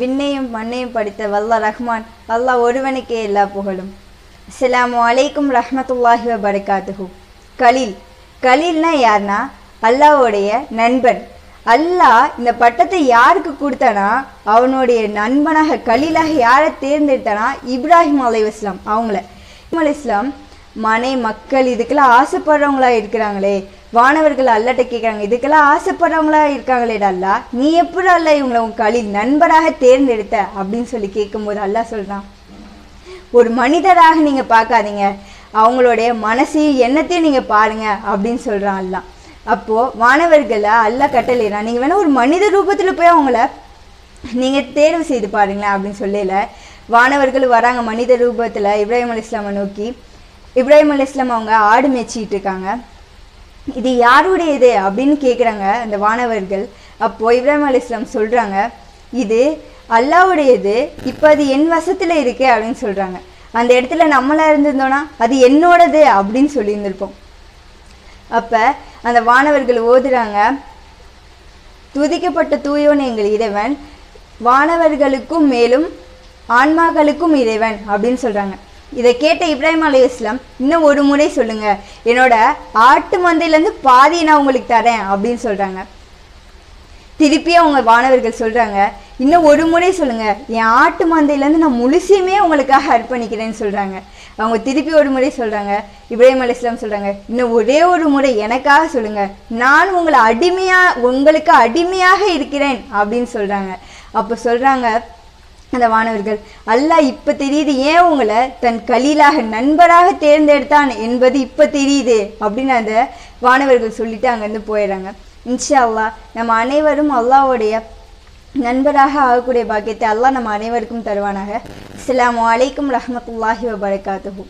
விண்ணையும் மண்ணையும் படித்த வல்ல ரஹ்மான் அல்லாஹ் ஒருவனுக்கே எல்லா புகழும். அஸ்ஸலாமு அலைக்கும் ரஹ்மத்துல்லாஹி வபரகாத்துஹு. கலீல்னா யாருன்னா அல்லாஹ்வுடைய நண்பன். அல்லாஹ் இந்த பட்டத்தை யாருக்கு கொடுத்தானா, அவனுடைய நண்பனாக கலீலாக யாரை தேர்ந்தெடுத்தானா, இப்ராஹிம் அலைஹிஸ்ஸலாம் அவங்கள. இப்ராஹிம் அலைஹிஸ்ஸலாம் மனை மக்கள் இதுக்கெல்லாம் ஆசைப்படுறவங்களா இருக்கிறாங்களே, வானவர்கள் அல்லாட்ட கேட்குறாங்க, இதுக்கெல்லாம் ஆசைப்படுறவங்களா இருக்காங்களே அல்லாஹ், நீ எப்படி அல்லாஹ் இவங்களை உன் கலீல் நண்பராக தேர்ந்தெடுத்த அப்படின்னு சொல்லி கேட்கும்போது அல்லாஹ் சொல்கிறான், ஒரு மனிதராக நீங்கள் பார்க்காதீங்க, அவங்களுடைய மனசையும் எண்ணத்தையும் நீங்கள் பாருங்க அப்படின்னு சொல்கிறான் அல்லாஹ். அப்போது வானவர்களை அல்லாஹ் கட்டளைறான், நீங்கள் வேணால் ஒரு மனித ரூபத்தில் போய் அவங்கள நீங்கள் தேர்வு செய்து பாருங்களேன் அப்படின்னு சொல்லல. வானவர்கள் வராங்க மனித ரூபத்தில் இப்ராஹிம் அலைஹிஸ்ஸலாமை நோக்கி. இப்ராஹிம் அலைஹிஸ்ஸலாம் அவங்க ஆடு மேய்ச்சிட்டு இருக்காங்க. இது யாருடையது அப்படின்னு கேட்குறாங்க அந்த வானவர்கள். அப்போது இப்ராஹிம் அலைஹிஸ்ஸலாம் சொல்கிறாங்க, இது அல்லாஹ்வுடையது, இப்போ அது என் வசத்தில் இருக்கு அப்படின்னு சொல்கிறாங்க. அந்த இடத்துல நம்மளாக இருந்திருந்தோன்னா அது என்னோடது அப்படின்னு சொல்லியிருந்திருப்போம். அப்போ அந்த வானவர்கள் ஓதுறாங்க, துதிக்கப்பட்ட தூயோன் எங்கள் இறைவன், வானவர்களுக்கும் மேலும் ஆன்மாக்களுக்கும் இறைவன் அப்படின்னு சொல்கிறாங்க. இதை கேட்ட இப்ராஹிம் அலைஹிஸ்ஸலாம், இன்னும் ஒரு முறை சொல்லுங்க, என்னோட ஆட்டு மந்தையிலேருந்து பாதியை நான் உங்களுக்கு தரேன் அப்படின்னு சொல்கிறாங்க. திருப்பியும் அவங்க வானவர்கள் சொல்கிறாங்க, இன்னும் ஒரு முறை சொல்லுங்க, என் ஆட்டு மந்தையிலேருந்து நான் முழுசையுமே உங்களுக்காக அர்ப்பணிக்கிறேன்னு சொல்கிறாங்க. அவங்க திருப்பி ஒரு முறை சொல்கிறாங்க. இப்ராஹிம் அலைஹிஸ்ஸலாம் சொல்கிறாங்க, இன்னும் ஒரே ஒரு முறை எனக்காக சொல்லுங்க, நான் உங்களுக்கு அடிமையாக இருக்கிறேன் அப்படின்னு சொல்கிறாங்க. அப்போ சொல்கிறாங்க அந்த வானவர்கள், அல்லாஹ் இப்போ தெரியுது ஏன் உங்களை தன் கலீலாக நண்பராக தேர்ந்தெடுத்தான் என்பது இப்போ தெரியுது அப்படின்னு அந்த வானவர்கள் சொல்லிட்டு அங்கேருந்து போயிடுறாங்க. இன்ஷா அல்லாஹ் நம்ம அனைவரும் அல்லாஹ்வுடைய நண்பராக ஆகக்கூடிய பாக்கியத்தை அல்லாஹ் நம்ம அனைவருக்கும் தருவானாக. அஸ்ஸலாமு அலைக்கும் ரஹ்மத்துல்லாஹி வபரகாத்துஹு.